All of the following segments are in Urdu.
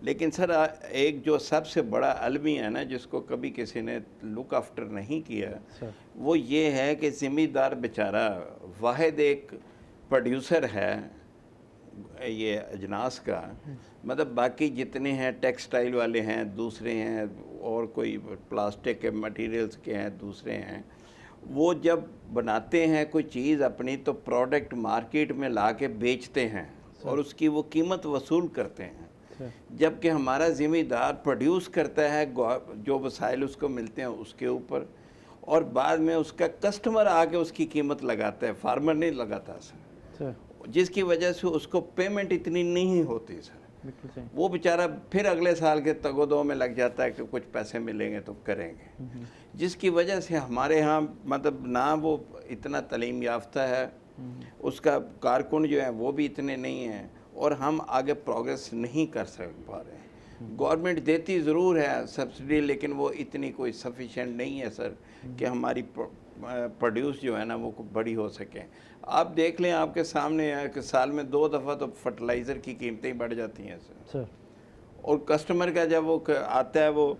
لیکن سر ایک جو سب سے بڑا المی ہے نا جس کو کبھی کسی نے لک آفٹر نہیں کیا وہ یہ ہے کہ زمیندار بیچارہ واحد ایک پروڈیوسر ہے یہ اجناس کا، مطلب باقی جتنے ہیں ٹیکسٹائل والے ہیں، دوسرے ہیں، اور کوئی پلاسٹک کے مٹیریلز کے ہیں، دوسرے ہیں، وہ جب بناتے ہیں کوئی چیز اپنی تو پروڈکٹ مارکیٹ میں لا کے بیچتے ہیں اور اس کی وہ قیمت وصول کرتے ہیں، جبکہ ہمارا ذمہ دار پروڈیوس کرتا ہے جو وسائل اس کو ملتے ہیں اس کے اوپر، اور بعد میں اس کا کسٹمر آ کے اس کی قیمت لگاتا ہے، فارمر نہیں لگاتا سر، جس کی وجہ سے اس کو پیمنٹ اتنی نہیں ہوتی سر، وہ بیچارہ پھر اگلے سال کے تگ و دو میں لگ جاتا ہے کہ کچھ پیسے ملیں گے تو کریں گے، جس کی وجہ سے ہمارے ہاں مطلب نہ وہ اتنا تعلیم یافتہ ہے، اس کا کارکن جو ہیں وہ بھی اتنے نہیں ہیں، اور ہم آگے پروگریس نہیں کر پا رہے ہیں۔ گورنمنٹ دیتی ضرور ہے سبسڈی، لیکن وہ اتنی کوئی سفیشینٹ نہیں ہے سر کہ ہماری پروڈیوس جو ہے نا وہ بڑی ہو سکیں۔ آپ دیکھ لیں، آپ کے سامنے ہے کہ سال میں 2 دفعہ تو فرٹیلائزر کی قیمتیں بڑھ جاتی ہیں سر، اور کسٹمر کا جب وہ آتا ہے وہ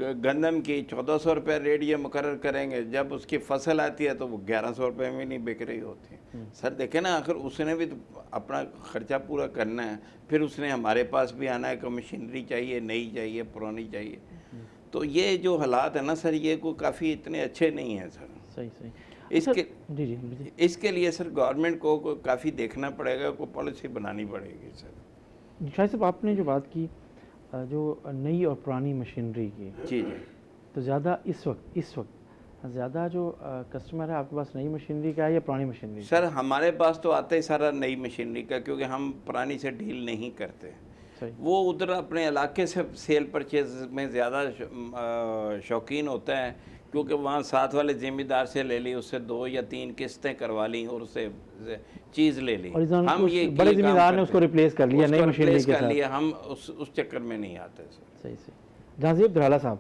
گندم کی 1400 روپے ریٹ یہ مقرر کریں گے، جب اس کی فصل آتی ہے تو وہ 1100 روپے میں نہیں بک رہی ہوتی ہے۔ سر دیکھیں نا، آخر اس نے بھی تو اپنا خرچہ پورا کرنا ہے، پھر اس نے ہمارے پاس بھی آنا ہے کہ مشینری چاہیے، نئی چاہیے، پرانی چاہیے، تو یہ جو حالات ہیں نا سر یہ کوئی کافی اتنے اچھے نہیں ہیں سر۔ اس کے لیے سر گورنمنٹ کو کافی دیکھنا پڑے گا، کوئی پالیسی بنانی پڑے گی سر۔ شاہد صاحب، آپ نے جو بات کی جو نئی اور پرانی مشینری کی، جی تو زیادہ اس وقت زیادہ جو کسٹمر ہے آپ کے پاس نئی مشینری کا ہے یا پرانی مشینری؟ سر ہمارے پاس تو آتا ہی سارا نئی مشینری کا، کیونکہ ہم پرانی سے ڈیل نہیں کرتے۔ وہ ادھر اپنے علاقے سے سیل پرچیز میں زیادہ شوقین ہوتا ہے، کیونکہ وہاں ساتھ والے ذمہ دار سے لے لی، اس سے 2 یا 3 قسطیں کروا لیں اور اسے چیز لے لی، ہم یہ بڑے ذمہ دار نے اس کو ریپلیس کر لیا نئی مشینری کے ساتھ، ہم اس چکر میں نہیں آتے سر۔ صحیح۔ جہانزیب درالا صاحب،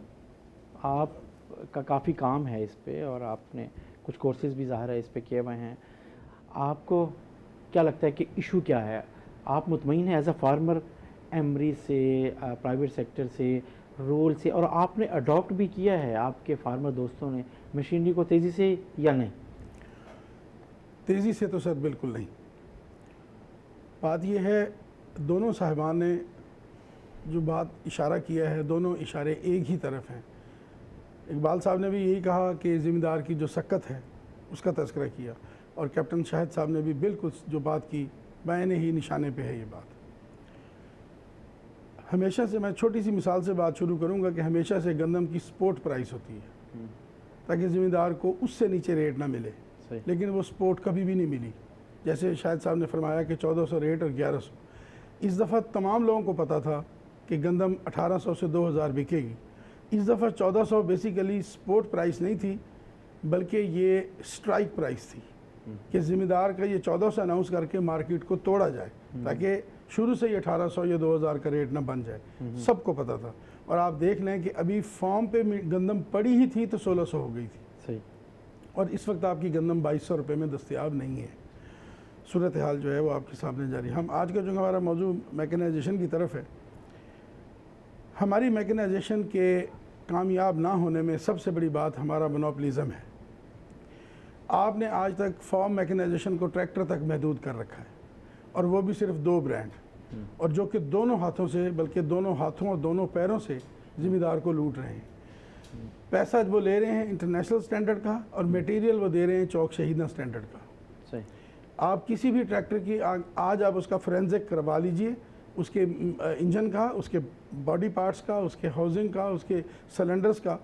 آپ کا کافی کام ہے اس پہ، اور آپ نے کچھ کورسز بھی ظاہر ہے اس پہ کیے ہوئے ہیں، آپ کو کیا لگتا ہے کہ ایشو کیا ہے؟ آپ مطمئن ہیں ایز اے فارمر ایمری سے، پرائیویٹ سیکٹر سے، رول سے، اور آپ نے اڈاپٹ بھی کیا ہے آپ کے فارمر دوستوں نے مشینری کو تیزی سے یا نہیں؟ تیزی سے تو سر بالکل نہیں۔ بات یہ ہے، دونوں صاحبان نے جو بات اشارہ کیا ہے، دونوں اشارے ایک ہی طرف ہیں۔ اقبال صاحب نے بھی یہی کہا کہ ذمہ دار کی جو سکت ہے اس کا تذکرہ کیا، اور کیپٹن شاہد صاحب نے بھی بالکل جو بات کی بعین ہی نشانے پہ ہے یہ بات۔ ہمیشہ سے میں چھوٹی سی مثال سے بات شروع کروں گا کہ ہمیشہ سے گندم کی سپورٹ پرائس ہوتی ہے تاکہ ذمہ دار کو اس سے نیچے ریٹ نہ ملے، لیکن وہ سپورٹ کبھی بھی نہیں ملی۔ جیسے شاہد صاحب نے فرمایا کہ 1400 ریٹ اور 1100، اس دفعہ تمام لوگوں کو پتہ تھا کہ گندم 1800 سے 2000 بکے گی۔ اس دفعہ 1400 بیسیکلی سپورٹ پرائس نہیں تھی، بلکہ یہ سٹرائک پرائس تھی کہ ذمہ دار کا یہ 1400 اناؤنس کر کے مارکیٹ کو توڑا جائے تاکہ شروع سے یہ 1800 یا 2000 کا ریٹ نہ بن جائے، سب کو پتہ تھا۔ اور آپ دیکھ لیں کہ ابھی فارم پہ گندم پڑی ہی تھی تو 1600 ہو گئی تھی، اور اس وقت آپ کی گندم 2200 روپے میں دستیاب نہیں ہے۔ صورتحال جو ہے وہ آپ کے سامنے جاری۔ ہم آج کا جو ہمارا موضوع میکنائزیشن کی طرف ہے، ہماری میکنائزیشن کے کامیاب نہ ہونے میں سب سے بڑی بات ہمارا مونوپولیزم ہے۔ آپ نے آج تک فارم میکنائزیشن کو ٹریکٹر تک محدود کر رکھا ہے، اور وہ بھی صرف 2 برانڈ، اور جو کہ دونوں ہاتھوں سے، بلکہ دونوں ہاتھوں اور دونوں پیروں سے ذمہ دار کو لوٹ رہے ہیں۔ پیسہ وہ لے رہے ہیں انٹرنیشنل سٹینڈرڈ کا، اور میٹیریل وہ دے رہے ہیں چوک شہیدہ سٹینڈرڈ کا۔ آپ کسی بھی ٹریکٹر کی آج آپ اس کا فورینزک کروا لیجئے، اس کے انجن کا، اس کے باڈی پارٹس کا، اس کے ہاؤسنگ کا، اس کے سلنڈرز کا،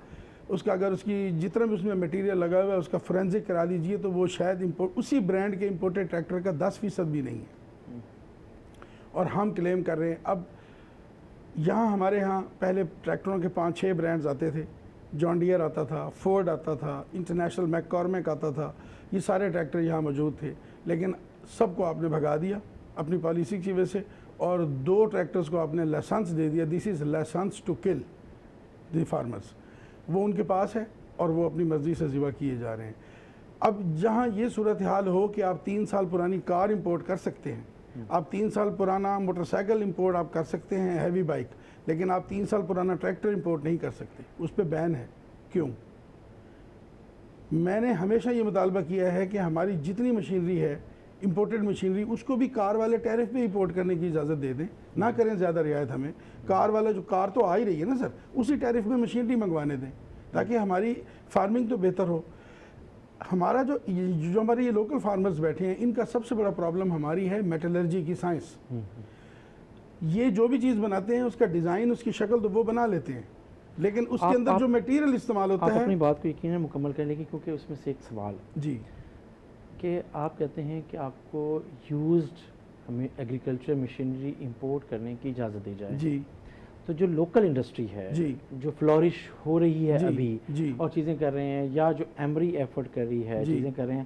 اس کا اگر اس کی جتنا بھی اس میں میٹیریل لگا ہوا ہے اس کا فورینزک کرا لیجئے، تو وہ شاید اسی برانڈ کے امپورٹڈ ٹریکٹر کا 10% بھی نہیں ہے، اور ہم کلیم کر رہے ہیں۔ اب یہاں ہمارے ہاں پہلے ٹریکٹروں کے 5-6 برانڈز آتے تھے، جان ڈیئر آتا تھا، فورڈ آتا تھا، انٹرنیشنل میککارمک آتا تھا، یہ سارے ٹریکٹر یہاں موجود تھے، لیکن سب کو آپ نے بھگا دیا اپنی پالیسی کی وجہ سے، اور 2 ٹریکٹرز کو آپ نے لائسنس دے دیا۔ دس از licence to kill the farmers, وہ ان کے پاس ہے اور وہ اپنی مرضی سے ذبح کیے جا رہے ہیں۔ اب جہاں یہ صورتحال ہو کہ آپ 3 سال پرانی کار امپورٹ کر سکتے ہیں، آپ 3 سال پرانا موٹر سائیکل امپورٹ آپ کر سکتے ہیں، ہیوی بائک، لیکن آپ 3 سال پرانا ٹریکٹر امپورٹ نہیں کر سکتے، اس پہ بین ہے۔ کیوں؟ میں نے ہمیشہ یہ مطالبہ کیا ہے کہ ہماری جتنی مشینری ہے، امپورٹڈ مشینری، اس کو بھی کار والے ٹیرف پہ امپورٹ کرنے کی اجازت دے دیں، نہ کریں زیادہ رعایت ہمیں۔ کار والا جو کار تو آ ہی رہی ہے نا سر، اسی ٹیرف میں مشینری منگوانے دیں تاکہ ہماری فارمنگ تو بہتر ہو۔ ہمارا جو ہمارے یہ لوکل فارمرز بیٹھے ہیں، ان کا سب سے بڑا پرابلم ہماری ہے میٹلرجی کی سائنس۔ یہ جو بھی چیز بناتے ہیں اس کا ڈیزائن، اس کی شکل تو وہ بنا لیتے ہیں، لیکن اس کے اندر جو میٹیریل استعمال ہوتا ہے۔ آپ اپنی بات کو یقیناً مکمل کرنے کی، کیونکہ اس میں سے ایک سوال جی، کہ آپ کہتے ہیں کہ آپ کو یوزڈ ہمیں ایگریکلچر مشینری امپورٹ کرنے کی اجازت دی جائے، جی، تو جو لوکل انڈسٹری ہے، جی، جو فلورش ہو رہی ہے جی، ابھی جی، اور چیزیں کر رہے ہیں، یا جو ایمری ایفرٹ کر رہی ہے، جی، چیزیں کر رہے ہیں،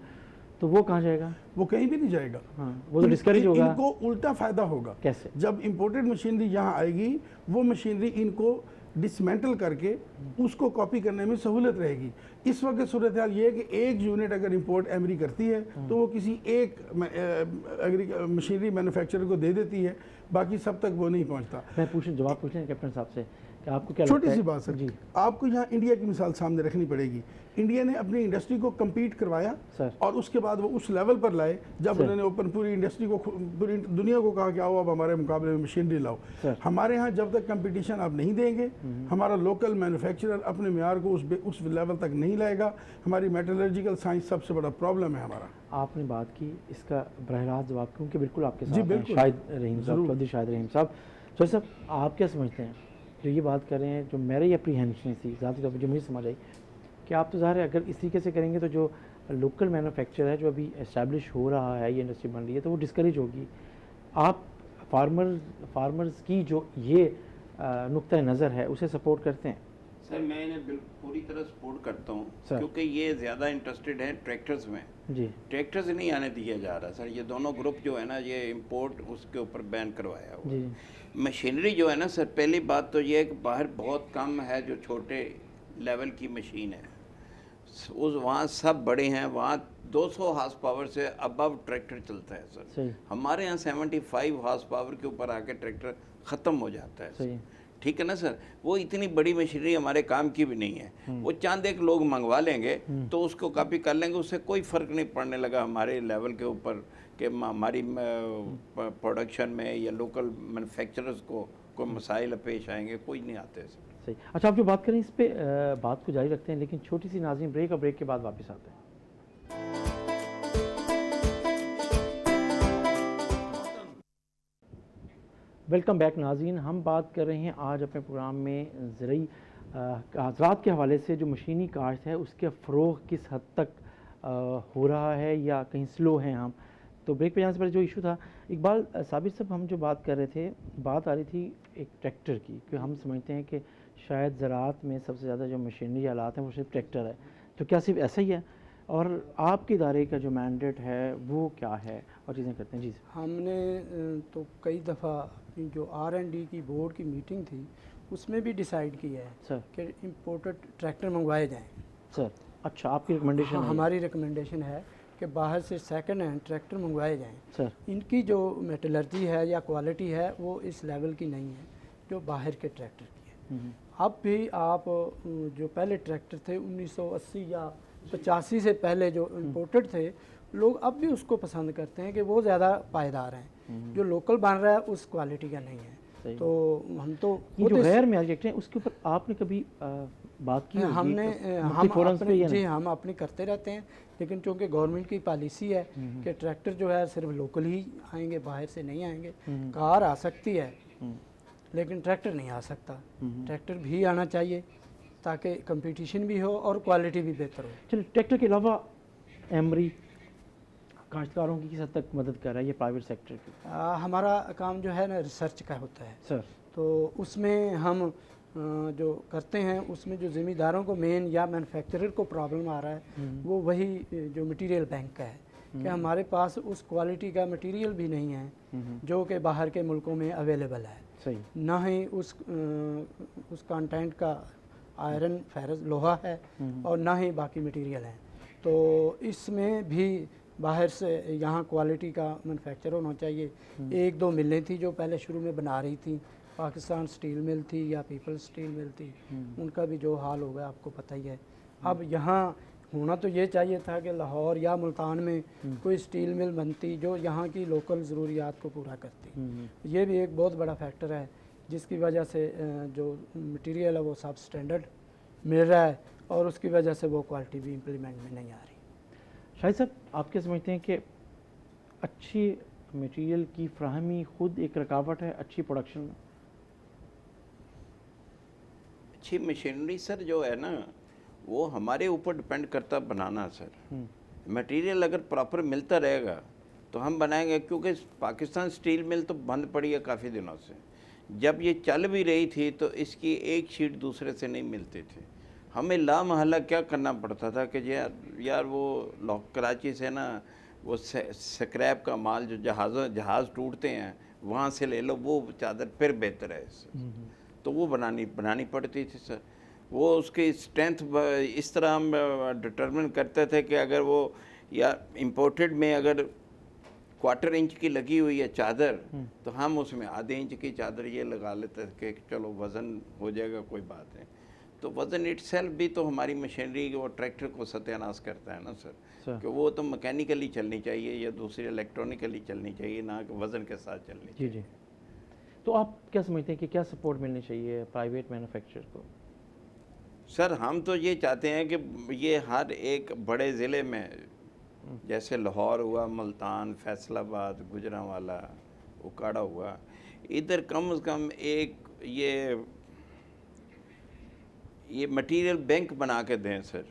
تو وہ کہاں جائے گا؟ وہ کہیں بھی نہیں جائے گا۔ ہاں، وہ تو ڈسکریج ہوگا۔ ان کو الٹا فائدہ ہوگا۔ کیسے؟ جب امپورٹڈ مشینری یہاں آئے گی، وہ مشینری ان کو ڈسمینٹل کر کے اس کو کاپی کرنے میں سہولت رہے گی۔ اس وقت صورتحال یہ ہے کہ ایک یونٹ اگر امپورٹ ایمری کرتی ہے تو وہ کسی ایک مشینری مینوفیکچرر کو دے دیتی ہے، باقی سب تک وہ نہیں پہنچتا۔ میں جواب پوچھیں کیپٹن صاحب سے کہ آپ کو کیا چھوٹی لگتا ہے؟ سی بات سر، جی آپ کو یہاں انڈیا کی مثال سامنے رکھنی پڑے گی۔ انڈیا نے اپنی انڈسٹری کو کمپیٹ کروایا سر، اور اس کے بعد وہ اس لیول پر لائے جب سر، انہوں نے پوری انڈسٹری کو، پوری دنیا کو کہا کہ آؤ اب ہمارے مقابلے میں مشینری لاؤ۔ سر، ہمارے ہاں جب تک کمپٹیشن آپ نہیں دیں گے، ہمارا لوکل مینوفیکچرر اپنے معیار کو اس لیول تک نہیں لائے گا۔ ہماری میٹلرجیکل سائنس سب سے بڑا پرابلم ہے ہمارا۔ آپ نے بات کی اس کا براہ راست جواب، کیونکہ بالکل آپ کے جی، ساتھ ہیں بالکل، شاہد رحیم صاحب، ضرور۔ چودھری شاہد رحیم صاحب۔ چودھری صاحب، آپ کیا سمجھتے ہیں جو یہ بات کر رہے ہیں، جو میری اپریہینشن تھی ذاتی طور پر جو مجھے سمجھ آئی کہ آپ تو ظاہر ہے اگر اس طریقے سے کریں گے تو جو لوکل مینوفیکچر ہے جو ابھی اسٹیبلش ہو رہا ہے، یہ انڈسٹری بن رہی ہے، تو وہ ڈسکریج ہوگی۔ آپ فارمرز کی جو یہ نقطۂ نظر ہے اسے سپورٹ کرتے ہیں؟ سر میں انہیں پوری طرح سپورٹ کرتا ہوں، سر، کیونکہ یہ زیادہ انٹرسٹڈ ہیں ٹریکٹرز میں۔ جی، ٹریکٹرز نہیں آنے دیا جا رہا سر، یہ دونوں گروپ جو ہے نا، یہ امپورٹ اس کے اوپر بین کروایا ہوا۔ جی، مشینری جو ہے نا سر، پہلی بات تو یہ ہے کہ باہر بہت کم ہے جو چھوٹے لیول کی مشین ہے، وہاں سب بڑے ہیں، وہاں 200 ہارس پاور سے ابو ٹریکٹر چلتا ہے سر۔ صحیح، ہمارے یہاں 75 ہارس پاور کے اوپر آ کے ٹریکٹر ختم ہو جاتا ہے سر۔ صحیح، ٹھیک ہے نا سر، وہ اتنی بڑی مشینری ہمارے کام کی بھی نہیں ہے۔ وہ چاند ایک لوگ منگوا لیں گے تو اس کو کاپی کر لیں گے، اس سے کوئی فرق نہیں پڑنے لگا ہمارے لیول کے اوپر کہ ہماری پروڈکشن میں یا لوکل مینوفیکچررز کو کوئی مسائل پیش آئیں گے، کوئی نہیں آتے سر۔ صحیح۔ اچھا، آپ جو بات کریں اس پہ بات کو جاری رکھتے ہیں، لیکن چھوٹی سی ناظرین بریک، اور بریک کے بعد واپس آتے ہیں۔ ویلکم بیک ناظرین، ہم بات کر رہے ہیں آج اپنے پروگرام میں زرعی حضرات کے حوالے سے جو مشینی کاشت ہے اس کے فروغ کس حد تک ہو رہا ہے یا کہیں سلو ہیں ہم۔ تو بریک پہ جانے سے پہلے جو ایشو تھا، اقبال صابر صاحب، ہم جو بات کر رہے تھے، بات آ رہی تھی ایک ٹریکٹر کی، کہ ہم سمجھتے ہیں کہ شاید زراعت میں سب سے زیادہ جو مشینری آلات ہیں وہ صرف ٹریکٹر ہے، تو کیا صرف ایسا ہی ہے؟ اور آپ کے ادارے کا جو مینڈیٹ ہے وہ کیا ہے اور چیزیں کرتے ہیں؟ جی ہم نے تو کئی دفعہ اپنی جو R&D کی بورڈ کی میٹنگ تھی اس میں بھی ڈیسائیڈ کیا ہے سر، کہ امپورٹڈ ٹریکٹر منگوائے جائیں۔ سر، اچھا، آپ کی ریکمنڈیشن ہے؟ ہماری ریکمنڈیشن ہے کہ باہر سے سیکنڈ ہینڈ ٹریکٹر منگوائے جائیں۔ سر، ان کی جو میٹلرجی ہے یا کوالٹی ہے وہ اس لیول کی نہیں ہے جو باہر کے ٹریکٹر کی ہے۔ اب بھی آپ جو پہلے ٹریکٹر تھے 1980 یا 85 سے پہلے جو امپورٹڈ تھے، لوگ اب بھی اس کو پسند کرتے ہیں کہ وہ زیادہ پائیدار ہیں۔ جو لوکل بن رہا ہے اس کوالٹی کا نہیں ہے۔ تو ہم تو یہ جو غیر معیاری ٹریکٹر ہیں اس کے اوپر آپ نے کبھی بات کی؟ ہم نے ہم اپنی کرتے رہتے ہیں، لیکن چونکہ گورنمنٹ کی پالیسی ہے کہ ٹریکٹر جو ہے صرف لوکل ہی آئیں گے، باہر سے نہیں آئیں گے۔ کار آ سکتی ہے لیکن ٹریکٹر نہیں آ سکتا۔ ٹریکٹر بھی آنا چاہیے تاکہ کمپٹیشن بھی ہو اور کوالٹی بھی بہتر ہو۔ چلو، ٹریکٹر کے علاوہ ایمری کاشتکاروں کی کس حد تک مدد کر رہا ہے یہ پرائیویٹ سیکٹر کی؟ ہمارا کام جو ہے نا ریسرچ کا ہوتا ہے سر، تو اس میں ہم جو کرتے ہیں اس میں جو ذمہ داروں کو مین یا مینوفیکچرر کو پرابلم آ رہا ہے وہ وہی جو مٹیریل بینک کا ہے کہ ہمارے پاس اس کوالٹی کا مٹیریل بھی نہیں ہے جو کہ باہر کے ملکوں میں اویلیبل ہے۔ صحیح، نہ ہی اس کانٹینٹ کا آئرن فیرس لوہا ہے اور نہ ہی باقی مٹیریل ہیں۔ تو اس میں بھی باہر سے یہاں کوالٹی کا مینوفیکچر ہونا چاہیے۔ ایک دو ملیں تھیں جو پہلے شروع میں بنا رہی تھیں، پاکستان سٹیل مل تھی یا پیپل سٹیل مل تھی، ان کا بھی جو حال ہو گیا آپ کو پتہ ہی ہے۔ اب یہاں ہونا تو یہ چاہیے تھا کہ لاہور یا ملتان میں کوئی سٹیل مل بنتی جو یہاں کی لوکل ضروریات کو پورا کرتی۔ یہ بھی ایک بہت بڑا فیکٹر ہے جس کی وجہ سے جو مٹیریل ہے وہ سب سٹینڈرڈ مل رہا ہے اور اس کی وجہ سے وہ کوالٹی بھی امپلیمنٹ میں نہیں آ رہی۔ شاہد صاحب، آپ کیا سمجھتے ہیں کہ اچھی مٹیریل کی فراہمی خود ایک رکاوٹ ہے اچھی پروڈکشن میں؟ اچھی مشینری سر جو ہے نا وہ ہمارے اوپر ڈپینڈ کرتا بنانا سر۔ مٹیریل اگر پراپر ملتا رہے گا تو ہم بنائیں گے، کیونکہ پاکستان سٹیل مل تو بند پڑی ہے کافی دنوں سے۔ جب یہ چل بھی رہی تھی تو اس کی ایک شیٹ دوسرے سے نہیں ملتے تھے، ہمیں لا محالہ کیا کرنا پڑتا تھا کہ یار وہ کراچی سے نا وہ سکریپ کا مال جو جہاز ٹوٹتے ہیں وہاں سے لے لو، وہ چادر پھر بہتر ہے اس سے، تو وہ بنانی پڑتی تھی سر۔ وہ اس کی اسٹرینتھ اس طرح ہم ڈٹرمن کرتے تھے کہ اگر وہ یا امپورٹڈ میں اگر 1/4 انچ کی لگی ہوئی ہے چادر تو ہم اس میں آدھے انچ کی چادر یہ لگا لیتے تھے کہ چلو وزن ہو جائے گا، کوئی بات نہیں۔ تو وزن اٹ سیلف بھی تو ہماری مشینری وہ ٹریکٹر کو ستیہ ناش کرتا ہے نا سر، کہ وہ تو مکینیکلی چلنی چاہیے یا دوسری الیکٹرانکلی چلنی چاہیے، نہ کہ وزن کے ساتھ چلنی چاہیے۔ جی۔ تو آپ کیا سمجھتے ہیں کہ کیا سپورٹ ملنی چاہیے پرائیویٹ مینوفیکچرر کو؟ سر ہم تو یہ چاہتے ہیں کہ یہ ہر ایک بڑے ضلع میں جیسے لاہور ہوا، ملتان، فیصل آباد، گجرانوالہ، اکاڑا ہوا، ادھر کم از کم ایک یہ مٹیریل بینک بنا کے دیں سر،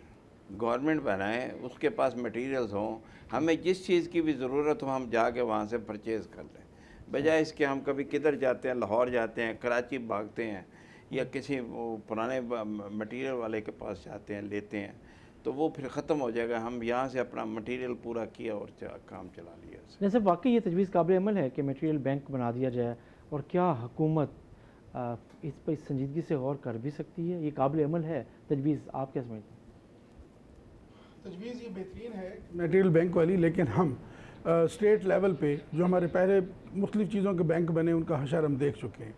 گورنمنٹ بنائے، اس کے پاس مٹیریلز ہوں، ہمیں جس چیز کی بھی ضرورت ہو ہم جا کے وہاں سے پرچیز کر لیں، بجائے اس کے ہم کبھی کدھر جاتے ہیں، لاہور جاتے ہیں، کراچی بھاگتے ہیں یا کسی پرانے مٹیریل والے کے پاس جاتے ہیں لیتے ہیں، تو وہ پھر ختم ہو جائے گا۔ ہم یہاں سے اپنا مٹیریل پورا کیا اور کام چلا لیا۔ جیسے واقعی یہ تجویز قابل عمل ہے کہ مٹیریل بینک بنا دیا جائے، اور کیا حکومت اس پہ سنجیدگی سے غور کر بھی سکتی ہے؟ یہ قابل عمل ہے تجویز، آپ کیا سمجھتے ہیں؟ تجویز یہ بہترین ہے میٹیریل بینک والی، لیکن ہم اسٹیٹ لیول پہ جو ہمارے پہلے مختلف چیزوں کے بینک بنے ان کا حشر ہم دیکھ چکے ہیں،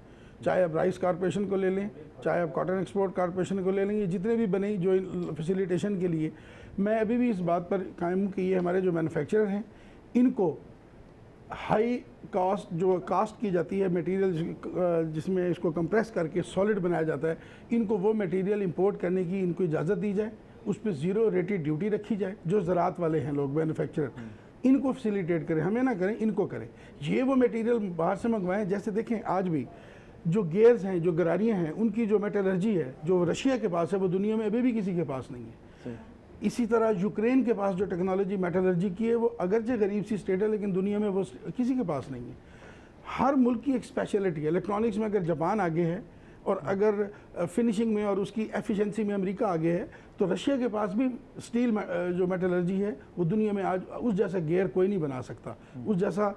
چاہے آپ رائس کارپوریشن کو لے لیں، چاہے آپ کاٹن ایکسپورٹ کارپوریشن کو لے لیں، یہ جتنے بھی بنے جو فیسیلیٹیشن کے لیے، میں ابھی بھی اس بات پر قائم ہوں کہ یہ ہمارے جو مینوفیکچرر ہیں ان کو ہائی کاسٹ جو کاسٹ کی جاتی ہے میٹیریل جس میں اس کو کمپریس کر کے سالڈ بنایا جاتا ہے، ان کو وہ میٹیریل امپورٹ کرنے کی ان کو اجازت دی جائے، اس پہ 0 ریٹڈ ڈیوٹی رکھی جائے، جو زراعت والے ہیں لوگ مینوفیکچرر ان کو فیسیلیٹیٹ کریں، ہمیں نہ کریں، ان کو کریں، یہ وہ میٹیریل باہر سے منگوائیں۔ جیسے دیکھیں آج بھی جو گیئرز ہیں، جو گراریاں ہیں، ان کی جو میٹلرجی ہے جو رشیا کے پاس ہے وہ دنیا میں ابھی بھی کسی کے پاس نہیں ہے۔ اسی طرح یوکرین کے پاس جو ٹیکنالوجی میٹلرجی کی ہے وہ اگرچہ غریب سی اسٹیٹ ہے لیکن دنیا میں وہ کسی کے پاس نہیں ہے۔ ہر ملک کی ایک اسپیشلٹی ہے، الیکٹرانکس میں اگر جاپان آگے ہے اور اگر فنشنگ میں اور اس کی ایفیشنسی میں امریکہ آگے ہے تو رشیا کے پاس بھی اسٹیل جو میٹلرجی ہے وہ دنیا میں آج اس جیسا گیئر کوئی نہیں بنا سکتا، اس جیسا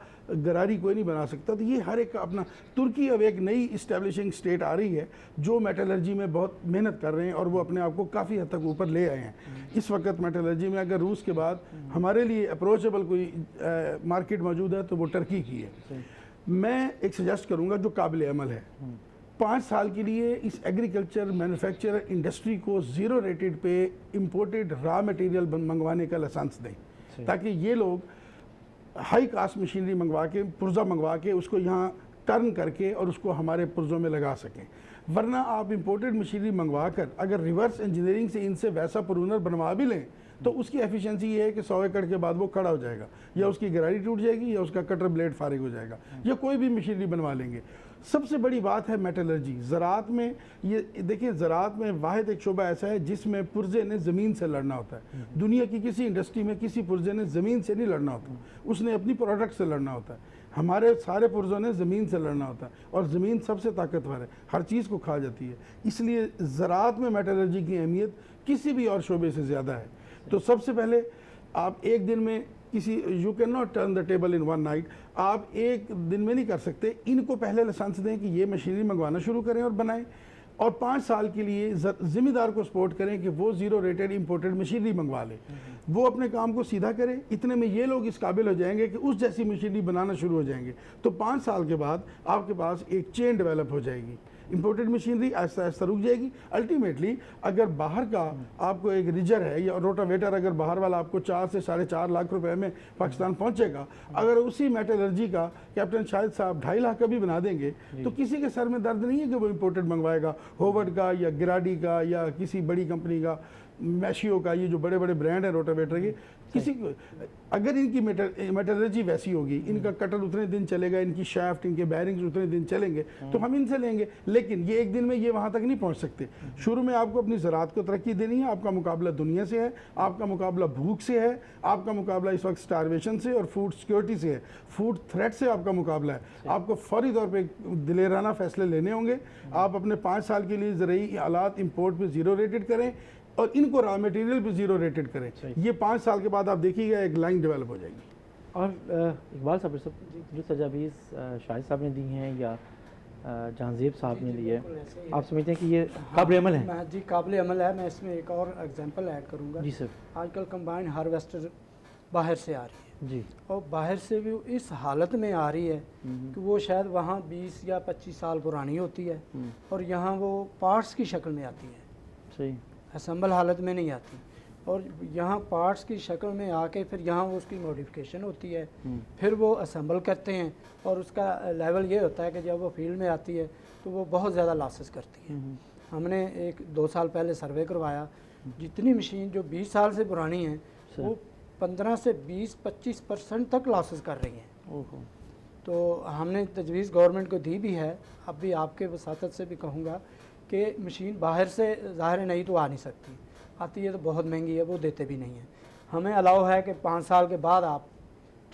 گراری کوئی نہیں بنا سکتا۔ تو یہ ہر ایک کا اپنا، ترکی اب ایک نئی اسٹیبلشنگ اسٹیٹ آ رہی ہے جو میٹلرجی میں بہت محنت کر رہے ہیں اور وہ اپنے آپ کو کافی حد تک اوپر لے آئے ہیں۔ اس وقت میٹلرجی میں اگر روس کے بعد ہمارے لیے اپروچیبل کوئی مارکیٹ موجود ہے تو وہ ٹرکی کی ہے۔ میں ایک سجیسٹ کروں گا جو قابل عمل ہے، 5 سال کے لیے اس ایگریکلچر مینوفیکچر انڈسٹری کو 0 ریٹڈ پہ امپورٹڈ را میٹیریل منگوانے کا لائسنس دیں، تاکہ یہ لوگ ہائی کاسٹ مشینری منگوا کے، پرزہ منگوا کے اس کو یہاں ٹرن کر کے اور اس کو ہمارے پرزوں میں لگا سکیں۔ ورنہ آپ امپورٹڈ مشینری منگوا کر اگر ریورس انجینئرنگ سے ان سے ویسا پرونر بنوا بھی لیں تو اس کی ایفیشنسی یہ ہے کہ 100 ایکڑ کے بعد وہ کھڑا ہو جائے گا، یا اس کی گراری ٹوٹ جائے گی یا اس کا کٹر بلیڈ فارغ ہو جائے گا، یا کوئی بھی مشینری بنوا لیں گے۔ سب سے بڑی بات ہے میٹلرجی زراعت میں۔ یہ دیکھیں زراعت میں واحد ایک شعبہ ایسا ہے جس میں پرزے نے زمین سے لڑنا ہوتا ہے۔ دنیا کی کسی انڈسٹری میں کسی پرزے نے زمین سے نہیں لڑنا ہوتا، اس نے اپنی پروڈکٹ سے لڑنا ہوتا ہے۔ ہمارے سارے پرزوں نے زمین سے لڑنا ہوتا ہے، اور زمین سب سے طاقتور ہے، ہر چیز کو کھا جاتی ہے۔ اس لیے زراعت میں میٹلرجی کی اہمیت کسی بھی اور شعبے سے زیادہ ہے۔ تو سب سے پہلے آپ ایک دن میں you can not turn the table in 1 night, آپ ایک دن میں نہیں کر سکتے۔ ان کو پہلے لائسنس دیں کہ یہ مشینری منگوانا شروع کریں اور بنائیں، اور 5 سال کے لیے ذمہ دار کو سپورٹ کریں کہ وہ زیرو ریٹڈ امپورٹڈ مشینری منگوا لے، وہ اپنے کام کو سیدھا کرے، اتنے میں یہ لوگ اس قابل ہو جائیں گے کہ اس جیسی مشینری بنانا شروع ہو جائیں گے، تو 5 سال کے بعد آپ کے پاس ایک چین ڈیولپ ہو جائے گی، امپورٹڈ مشینری آہستہ آہستہ رک جائے گی۔ الٹیمیٹلی اگر باہر کا آپ کو ایک ریجر ہے یا روٹاویٹر، اگر باہر والا آپ کو 4 سے 4.5 لاکھ روپے میں پاکستان پہنچے گا، اگر اسی میٹلرجی کا کیپٹن شاہد صاحب 2.5 لاکھ کا بھی بنا دیں گے تو کسی کے سر میں درد نہیں ہے کہ وہ امپورٹڈ منگوائے گا، ہوورڈ کا یا گراڈی کا یا کسی بڑی کمپنی کا، میشیو کا، یہ جو بڑے بڑے برانڈ ہیں روٹاویٹر کے، کسی کو اگر ان کی میٹلرجی ویسی ہوگی، ان کا کٹر اتنے دن چلے گا، ان کی شافٹ، ان کے بیرنگز اتنے دن چلیں گے تو ہم ان سے لیں گے، لیکن یہ ایک دن میں یہ وہاں تک نہیں پہنچ سکتے۔ شروع میں آپ کو اپنی زراعت کو ترقی دینی ہے، آپ کا مقابلہ دنیا سے ہے، آپ کا مقابلہ بھوک سے ہے، آپ کا مقابلہ اس وقت سٹارویشن سے اور فوڈ سیکورٹی سے ہے، فوڈ تھریٹ سے آپ کا مقابلہ ہے۔ آپ کو فوری طور پہ دلیرانہ فیصلے لینے ہوں گے، آپ اپنے 5 سال کے لیے زرعی آلات امپورٹ پہ زیرو ریٹڈ کریں اور ان کو را میٹیریل پہ زیرو ریٹڈ کریں، یہ 5 سال کے بعد آپ دیکھیے گا ایک لائن ڈیولپ ہو جائے گی۔ اور اقبال صاحب جو تجاویز شاہد صاحب نے دی ہیں یا جہانزیب صاحب نے دی ہے، آپ سمجھتے ہیں کہ یہ قابل عمل ہے؟ جی قابل عمل ہے۔ میں اس میں ایک اور ایگزامپل ایڈ کروں گا۔ جی سر۔ آج کل کمبائن ہارویسٹر باہر سے آ رہی ہے، جی، اور باہر سے بھی اس حالت میں آ رہی ہے کہ وہ شاید وہاں 20 یا 25 سال پرانی ہوتی ہے اور یہاں وہ پارٹس کی شکل میں آتی ہے، صحیح، اسمبل حالت میں نہیں آتی، اور یہاں پارٹس کی شکل میں آ کے پھر یہاں وہ اس کی موڈیفیکیشن ہوتی ہے، پھر وہ اسمبل کرتے ہیں، اور اس کا لیول یہ ہوتا ہے کہ جب وہ فیلڈ میں آتی ہے تو وہ بہت زیادہ لاسز کرتی ہے۔ ہم نے 2 سال پہلے سروے کروایا، جتنی مشین جو 20 سال سے پرانی ہیں وہ 15 سے 20-25% تک لاسز کر رہی ہیں۔ تو ہم نے تجویز گورنمنٹ کو دی بھی ہے، اب بھی آپ کے وساطت سے بھی کہوں گا کہ مشین باہر سے ظاہر نہیں تو آ نہیں سکتی، آتی ہے تو بہت مہنگی ہے، وہ دیتے بھی نہیں ہیں۔ ہمیں الاؤ ہے کہ 5 سال کے بعد آپ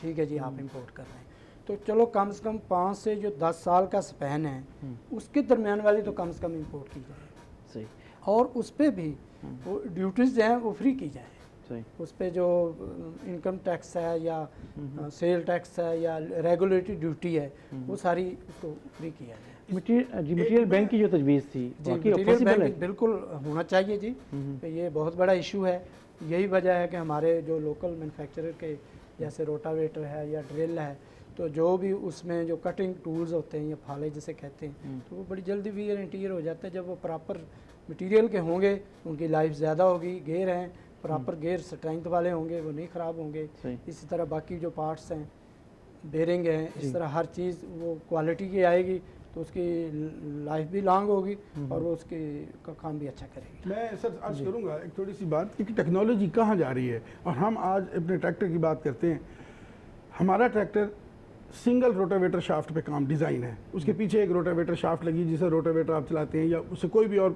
ٹھیک ہے جی آپ امپورٹ کر رہے ہیں، تو چلو کم سے کم 5 سے جو 10 سال کا سپین ہے اس کے درمیان والی تو کم سے کم امپورٹ کی جائے، صحیح، اور اس پہ بھی وہ ڈیوٹیز جو ہیں وہ فری کی جائیں، صحیح، اس پہ جو انکم ٹیکس ہے یا سیل ٹیکس ہے یا ریگولیٹری ڈیوٹی ہے وہ ساری اس کو فری کیا جائے۔ مٹیریل بینک کی جو تجویز تھی جی واقعی مٹیریل possible ہے؟ بینک بالکل ہونا چاہیے جی، کہ یہ بہت بڑا ایشو ہے۔ یہی وجہ ہے کہ ہمارے جو لوکل مینوفیکچرر کے جیسے روٹاویٹر ہے یا ڈرل ہے، تو جو بھی اس میں جو کٹنگ ٹولز ہوتے ہیں یا پھالے جسے کہتے ہیں، تو وہ بڑی جلدی ویئر اینڈ ٹیئر ہو جاتا ہے۔ جب وہ پراپر مٹیریل کے ہوں گے ان کی لائف زیادہ ہوگی، گیئر ہیں پراپر گیئر اسٹرینتھ والے ہوں گے، وہ نہیں خراب ہوں گے۔ اسی طرح باقی جو پارٹس ہیں، بیرنگ ہیں، اس طرح ہر چیز وہ کوالٹی کی آئے گی تو اس کی لائف بھی لانگ ہوگی اور وہ اس کی کا کام بھی اچھا کرے گی۔ میں سر عرض کروں گا ایک تھوڑی سی بات کہ ٹیکنالوجی کہاں جا رہی ہے، اور ہم آج اپنے ٹریکٹر کی بات کرتے ہیں۔ ہمارا ٹریکٹر سنگل روٹاویٹر شافٹ پہ کام ڈیزائن ہے، اس کے پیچھے ایک روٹاویٹر شافٹ لگی جسے روٹاویٹر آپ چلاتے ہیں یا اس سے کوئی بھی اور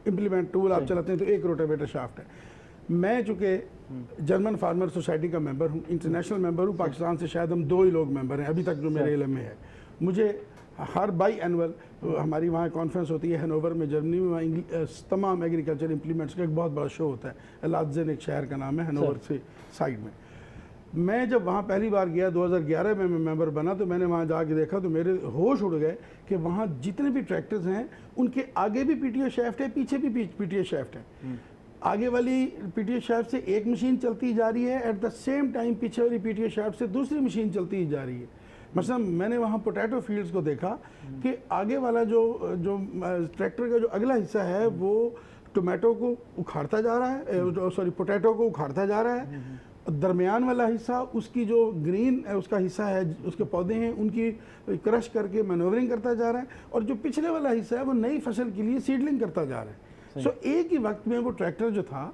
امپلیمنٹ ٹول آپ چلاتے ہیں تو ایک روٹاویٹر شافٹ ہے۔ میں چونکہ جرمن فارمر سوسائٹی کا ممبر ہوں، انٹرنیشنل ممبر ہوں، پاکستان سے شاید ہم 2 ہی لوگ ممبر ہیں ابھی تک جو میرے علم میں ہے۔ مجھے ہر بائی اینول ہماری وہاں کانفرنس ہوتی ہے ہینوور میں، جرمنی میں، وہاں تمام ایگریکلچر امپلیمنٹس کا ایک بہت بڑا شو ہوتا ہے، لاتزن ایک شہر کا نام ہے ہینوور سے سائڈ میں۔ میں جب وہاں پہلی بار گیا 2011 میں ممبر بنا تو میں نے وہاں جا کے دیکھا تو میرے ہوش اڑ گئے کہ وہاں جتنے بھی ٹریکٹرز ہیں ان کے آگے بھی پی ٹی او شیفٹ ہے، پیچھے بھی پی ٹی او شیفٹ ہے۔ آگے والی پی ٹی او شیفٹ سے ایک مشین چلتی جا رہی ہے، ایٹ دا سیم ٹائم پیچھے والی پی ٹی او شیفٹ سے دوسری مشین چلتی جا رہی ہے۔ مثلا میں نے وہاں پوٹیٹو فیلڈز کو دیکھا کہ آگے والا جو ٹریکٹر کا جو اگلا حصہ ہے وہ ٹومیٹو کو اکھاڑتا جا رہا ہے، پوٹیٹو کو اکھاڑتا جا رہا ہے، درمیان والا حصہ اس کی جو گرین اس کا حصہ ہے، اس کے پودے ہیں ان کی کرش کر کے مینورنگ کرتا جا رہا ہے، اور جو پچھلے والا حصہ ہے وہ نئی فصل کے لیے سیڈلنگ کرتا جا رہا ہے۔ سو ایک ہی وقت میں وہ ٹریکٹر جو تھا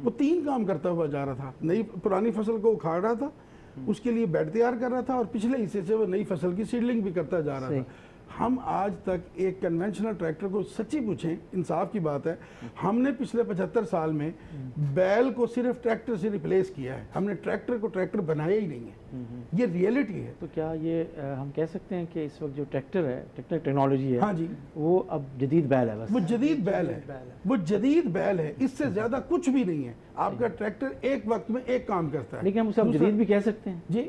وہ 3 کام کرتا ہوا جا رہا تھا، نئی پرانی فصل کو اکھاڑ رہا تھا، اس کے لیے بیڈ تیار کر رہا تھا، اور پچھلے حصے سے وہ نئی فصل کی سیڈلنگ بھی کرتا جا رہا تھا۔ ہم آج تک ایک کنونشنل ٹریکٹر کو سچی پوچھیں، انصاف کی بات ہے، ہم نے پچھلے 75 سال میں بیل کو صرف ٹریکٹر سے ریپلیس کیا ہے، ہم نے ٹریکٹر کو ٹریکٹر بنایا ہی نہیں ہے، یہ ریئلٹی ہے۔ تو کیا یہ ہم کہہ سکتے ہیں کہ اس وقت جو ٹریکٹر ہے، ٹریکٹر ٹیکنالوجی ہے، ہاں جی، وہ اب جدید بیل ہے، بس وہ جدید بیل ہے، وہ جدید بیل ہے، اس سے زیادہ کچھ بھی نہیں ہے۔ آپ کا ٹریکٹر ایک وقت میں ایک کام کرتا ہے، لیکن ہم اسے اب جدید بھی کہہ سکتے ہیں۔ جی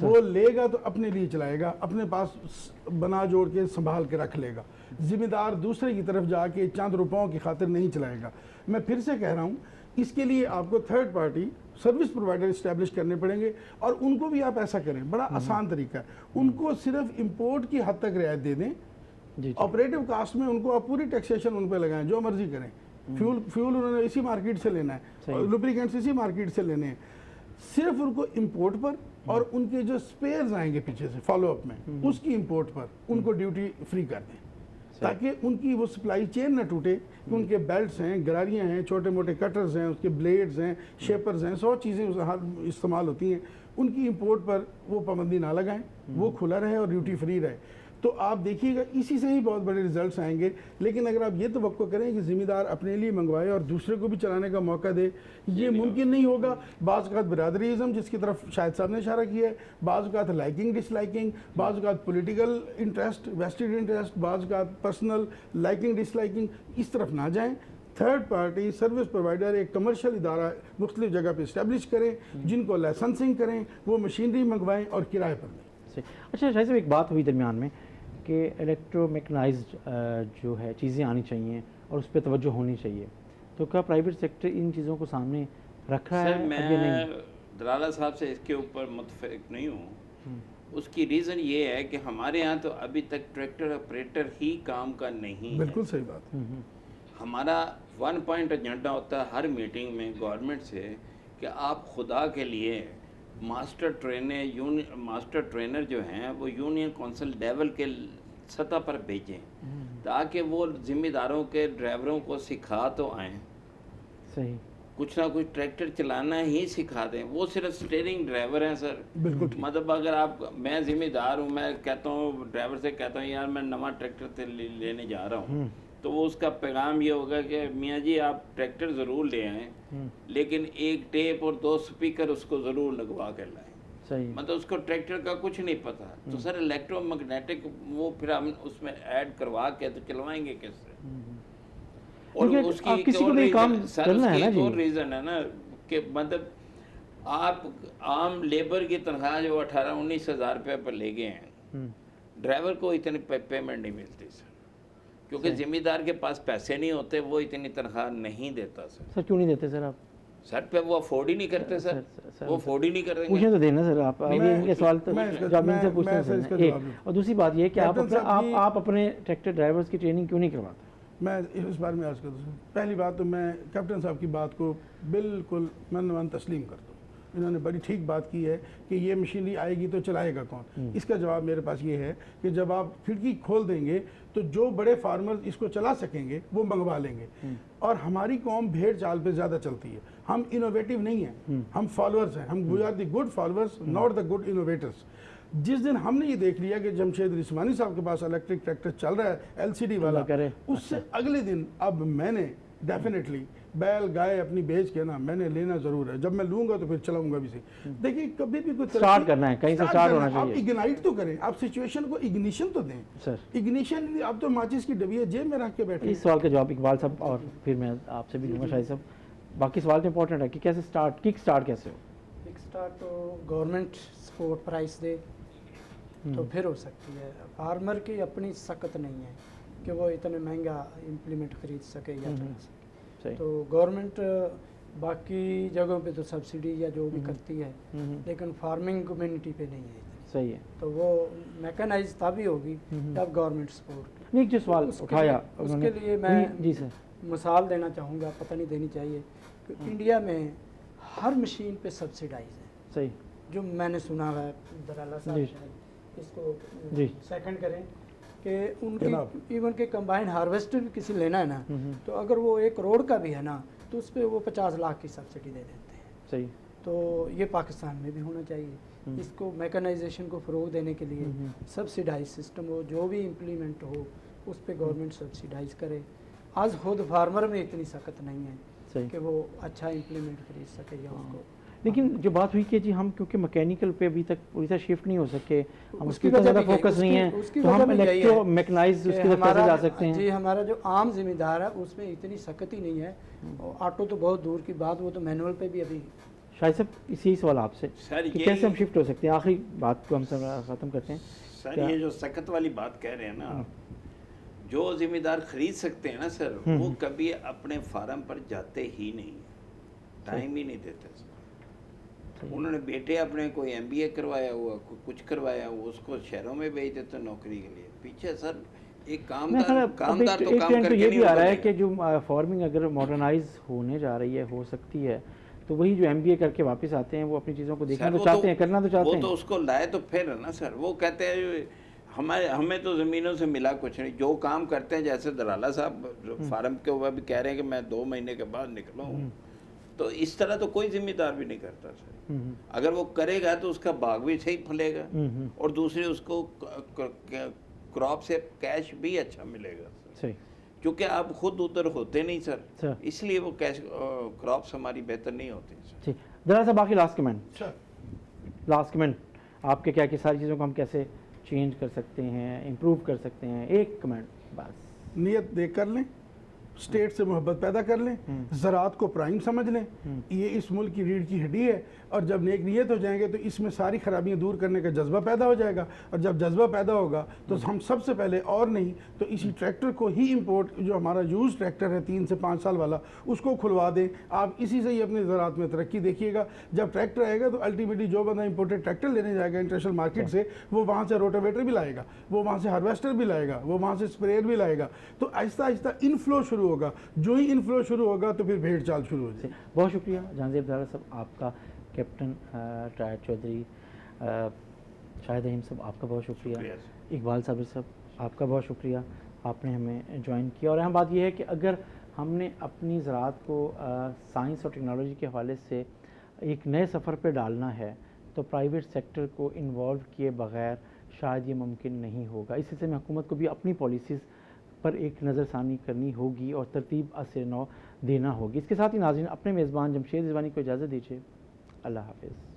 وہ لے گا تو اپنے لیے چلائے گا, اپنے پاس بنا جوڑ کے سنبھال کے رکھ لے گا, ذمہ دار دوسرے کی طرف جا کے چند روپوں کی خاطر نہیں چلائے گا. میں پھر سے کہہ رہا ہوں, اس کے لیے آپ کو third party service provider establish کرنے پڑیں گے, اور ان کو بھی آپ ایسا کریں, بڑا آسان طریقہ ہے, ان کو صرف امپورٹ کی حد تک رعایت دے دیں, آپریٹو کاسٹ میں ان کو آپ پوری ٹیکسیشن ان پہ لگائیں, جو مرضی کریں, فیول انہوں نے اسی مارکیٹ سے لینا ہے, لوبریکینٹس اسی مارکیٹ سے لینے ہیں, صرف ان کو امپورٹ پر اور ان کے جو سپیئرز آئیں گے پیچھے سے فالو اپ میں اس کی امپورٹ پر ان کو ڈیوٹی فری کر دیں, تاکہ ان کی وہ سپلائی چین نہ ٹوٹے, کہ ان کے بیلٹس ہیں, گراریاں ہیں, چھوٹے موٹے کٹرز ہیں, اس کے بلیڈز ہیں, شیپرز ہیں, 100 چیزیں استعمال ہوتی ہیں, ان کی امپورٹ پر وہ پابندی نہ لگائیں, وہ کھلا رہے اور ڈیوٹی فری رہے. تو آپ دیکھیے گا اسی سے ہی بہت بڑے ریزلٹس آئیں گے. لیکن اگر آپ یہ توقع کریں کہ ذمہ دار اپنے لیے منگوائے اور دوسرے کو بھی چلانے کا موقع دے, یہ ممکن نہیں ہوگا. بعض اوقات برادریزم, جس کی طرف شاہد صاحب نے اشارہ کیا ہے, بعض اوقات لائکنگ ڈس لائکنگ, بعض اوقات پولیٹیکل انٹرسٹ, ویسٹڈ انٹرسٹ, بعض اوقات پرسنل لائکنگ ڈس لائکنگ, اس طرف نہ جائیں. تھرڈ پارٹی سروس پرووائڈر ایک کمرشل ادارہ مختلف جگہ پہ اسٹیبلش کریں, جن کو لائسنسنگ کریں, وہ مشینری منگوائیں اور کرائے پر دیں. اچھا شاہد صاحب, ایک بات ہوئی درمیان میں کہ الیکٹرو میکنائزڈ جو ہے چیزیں آنی چاہیے اور اس پہ توجہ ہونی چاہیے, تو کیا پرائیویٹ سیکٹر ان چیزوں کو سامنے رکھ رہا ہے؟ سر میں دلالہ صاحب سے اس کے اوپر متفق نہیں ہوں. اس کی ریزن یہ ہے کہ ہمارے یہاں تو ابھی تک ٹریکٹر آپریٹر ہی کام کا نہیں ہے. بالکل صحیح بات. ہمارا 1 پوائنٹ ایجنڈا ہوتا ہے ہر میٹنگ میں گورنمنٹ سے کہ آپ خدا کے لیے ماسٹر ٹرینر جو ہیں وہ یونین کونسل لیول کے سطح پر بھیجیں, تاکہ وہ ذمہ داروں کے ڈرائیوروں کو سکھا تو آئیں. صحیح, کچھ نہ کچھ ٹریکٹر چلانا ہی سکھا دیں. وہ صرف اسٹیئرنگ ڈرائیور ہیں سر. بالکل. مطلب اگر آپ, میں ذمہ دار ہوں, میں کہتا ہوں ڈرائیور سے کہتا ہوں یار میں نواں ٹریکٹر لینے جا رہا ہوں, تو وہ اس کا پیغام یہ ہوگا کہ میاں جی آپ ٹریکٹر ضرور لے آئیں, لیکن ایک ٹیپ اور 2 سپیکر اس کو ضرور لگوا کے لائیں. صحیح, مطلب اس کو ٹریکٹر کا کچھ نہیں پتا. تو سر الیکٹرو میگنیٹک وہ پھر ہم اس میں ایڈ کروا کے تو چلوائیں گے کس سے؟ اور اس کی کسی کو بھی کام کرنا ہے نا جی, ریزن ہے نا کہ مطلب آپ عام لیبر کی تنخواہ جو 18-19 ہزار روپے پر لے گئے ہیں, ڈرائیور کو اتنی پیمنٹ نہیں ملتی سر, کیونکہ ذمہ دار کے پاس پیسے نہیں ہوتے, وہ اتنی تنخواہ نہیں دیتا سر. سر کیوں نہیں دیتے سر آپ؟ سر پہ وہ افورڈ ہی نہیں کرتے سر, وہ افورڈ ہی نہیں کرتے. پوچھیں تو دینا سر آپ, ان کے سوال تو جواب ان سے پوچھتے ہیں. اور دوسری بات یہ کہ آپ اپنے ٹریکٹر ڈرائیورز کی ٹریننگ کیوں نہیں کرواتے؟ میں اس بارے میں عرض کرتا ہوں. پہلی بات تو میں کیپٹن صاحب کی بات کو بالکل من تسلیم کرتا ہوں. انہوں نے بڑی ٹھیک بات کی ہے کہ یہ مشینری آئے گی تو چلائے گا کون. اس کا جواب میرے پاس یہ ہے کہ جب آپ کھڑکی کھول دیں گے تو جو بڑے فارمر اس کو چلا سکیں گے وہ منگوا لیں گے. اور ہماری قوم بھیڑ چال پہ زیادہ چلتی ہے, ہم انوویٹو نہیں ہیں, ہم فالوورز ہیں, ہم we are the good followers not the good innovators. جس دن ہم نے یہ دیکھ لیا کہ جمشید رضوانی صاحب کے پاس الیکٹرک ٹریکٹر چل رہا ہے LCD والا, اس سے اگلے دن اب میں نے ڈیفینیٹلی بیل گائے اپنی بیچ کے نا میں نے لینا ضرور ہے. جب میں لوں گا تو پھر چلاؤں گا بھی صحیح. دیکھیے کبھی بھی کوئی سٹارٹ کرنا ہے, کہیں سے سٹارٹ ہونا چاہیے. آپ اگنائٹ تو کریں, آپ سچویشن کو اگنیشن تو دیں. سر اگنیشن آپ تو ماچس کی ڈبیا جیب میں رکھ کے بیٹھے. اس سوال کا جواب اقبال صاحب اور پھر میں آپ سے بھی لوں گا شاہد صاحب. باقی سوال تو امپورٹنٹ ہے کہ کیسے سٹارٹ, کک سٹارٹ کیسے ہو؟ کک سٹارٹ تو گورنمنٹ سپورٹ پرائس دے تو پھر ہو سکتی ہے. فارمر کی اپنی سخت نہیں ہے کہ وہ اتنے مہنگا امپلیمنٹ خرید سکے یا چلا سکے. تو گورنمنٹ باقی جگہوں پہ تو سبسڈی یا جو بھی کرتی ہے, لیکن فارمنگ کمیونٹی پہ نہیں ہے. صحیح ہے, تو وہ میکنائز تبھی ہوگی جب گورنمنٹ سپورٹ. نہیں جو سوال اٹھایا اس کے لیے میں جی سر مثال دینا چاہوں گا, پتہ نہیں دینی چاہیے, کہ انڈیا میں ہر مشین پہ سبسڈائز ہے. صحیح, جو میں نے سنا ہے, دلالہ صاحب اس کو سیکنڈ کریں کہ ان کی ایون کہ کمبائن ہارویسٹر بھی کسی لینا ہے نا, تو اگر وہ 1 کروڑ کا بھی ہے نا تو اس پہ وہ 50 لاکھ کی سبسڈی دے دیتے ہیں. صحیح, تو یہ پاکستان میں بھی ہونا چاہیے. اس کو میکنائزیشن کو فروغ دینے کے لیے سبسڈائز سسٹم ہو, جو بھی امپلیمنٹ ہو اس پہ گورنمنٹ سبسڈائز کرے. آج خود فارمر میں اتنی سخت نہیں ہے کہ وہ اچھا امپلیمنٹ خرید سکے یا اس کو. لیکن جو بات ہوئی کہ جی ہم کیونکہ میکینیکل پہ ابھی تک پوری طرح شفٹ نہیں ہو سکے, ہم اس کی زیادہ فوکس نہیں ہے, تو ہم الیکٹرو میکنائز اس کی طرف کیسے جا سکتے ہیں؟ جی ہمارا جو عام ذمہ دار ہے اس میں اتنی سختی نہیں ہے. آٹو تو بہت دور کی بات, وہ تو مینول پہ بھی ابھی شاہد صاحب اسی سوال آپ سے سر کہ یہ کیسے ہم شفٹ ہو سکتے ہیں، آخری بات کو ہم سب ختم کرتے ہیں. سر یہ جو سخت والی بات کہہ رہے ہیں نا، جو ذمہ دار خرید سکتے ہیں نا سر، وہ کبھی اپنے فارم پر جاتے ہی نہیں، ٹائم ہی نہیں دیتے سر. انہوں نے بیٹے اپنے کوئی MBA کروایا ہوا، کوئی کچھ کروایا ہوا، اس کو شہروں میں بھیج دیتے نوکری کے لیے. پیچھے سر ایک کامدار تو کام کر کے یہ بھی آ رہا ہے نہیں کہ جو فارمنگ اگر ماڈرنائز ہونے جا رہی ہے، ہو سکتی ہے، تو وہی جو MBA کر کے واپس آتے ہیں وہ اپنی چیزوں کو دیکھنا تو چاہتے ہیں، کرنا تو چاہتے وہ ہیں. تو اس کو لائے تو پھر نا سر، وہ کہتے ہیں ہمیں تو زمینوں سے ملا کچھ نہیں، جو کام کرتے ہیں جیسے دلالہ صاحب فارم کے اوپر بھی کہہ رہے ہیں کہ میں 2 مہینے کے بعد نکلوں، تو اس طرح تو کوئی ذمہ دار بھی نہیں کرتا سر. اگر وہ کرے گا تو اس کا باغ بھی صحیح پھلے گا، اور دوسری اس کو کراپ سے کیش بھی اچھا ملے گا صحیح. کیونکہ آپ خود ادھر ہوتے نہیں سر، اس لیے وہ کیش کراپس ہماری بہتر نہیں ہوتی سر. ٹھیک ذرا سا باقی لاسٹ کمنٹ آپ کے کیا کہ ساری چیزوں کو ہم کیسے چینج کر سکتے ہیں، امپروو کر سکتے ہیں، ایک کمنٹ بس. نیت دیکھ کر لیں، اسٹیٹ سے محبت پیدا کر لیں، زراعت کو پرائم سمجھ لیں، یہ اس ملک کی ریڑھ کی ہڈی ہے، اور جب نیک نیت ہو جائیں گے تو اس میں ساری خرابیاں دور کرنے کا جذبہ پیدا ہو جائے گا. اور جب جذبہ پیدا ہوگا تو ہم سب سے پہلے اور نہیں تو اسی ٹریکٹر کو ہی امپورٹ، جو ہمارا یوز ٹریکٹر ہے 3 سے 5 سال والا، اس کو کھلوا دیں. آپ اسی سے ہی اپنے زراعت میں ترقی دیکھیے گا. جب ٹریکٹر آئے گا تو الٹیمیٹلی جو بندہ امپورٹڈ ٹریکٹر لینے جائے گا انٹرنیشنل مارکیٹ سے، وہ وہاں سے روٹاویٹر بھی لائے گا، وہ وہاں سے ہارویسٹر بھی لائے گا، وہ وہاں سے اسپریئر بھی لائے گا. تو آہستہ آہستہ انفلو شروع ہوگا. جو ہی انفلو شروع ہوگا تو پھر بھیڑ چال شروع ہو جائے گی. بہت شکریہ جہانزیب دلالہ صاحب آپ کا، کیپٹن ٹرائر چودھری، شاہد رحیم صاحب آپ کا بہت شکریہ، اقبال صابر صاحب آپ کا بہت شکریہ، آپ نے ہمیں جوائن کیا. اور اہم بات یہ ہے کہ اگر ہم نے اپنی زراعت کو سائنس اور ٹیکنالوجی کے حوالے سے ایک نئے سفر پہ ڈالنا ہے تو پرائیویٹ سیکٹر کو انوالو کیے بغیر شاید یہ ممکن نہیں ہوگا. اس سلسلے میں حکومت کو بھی اپنی پالیسیز پر ایک نظر ثانی کرنی ہوگی اور ترتیب اثر نو دینا ہوگی. اس کے ساتھ ہی ناظرین اپنے میزبان جمشید رضوانی کو اجازت دیجیے. اللہ حافظ.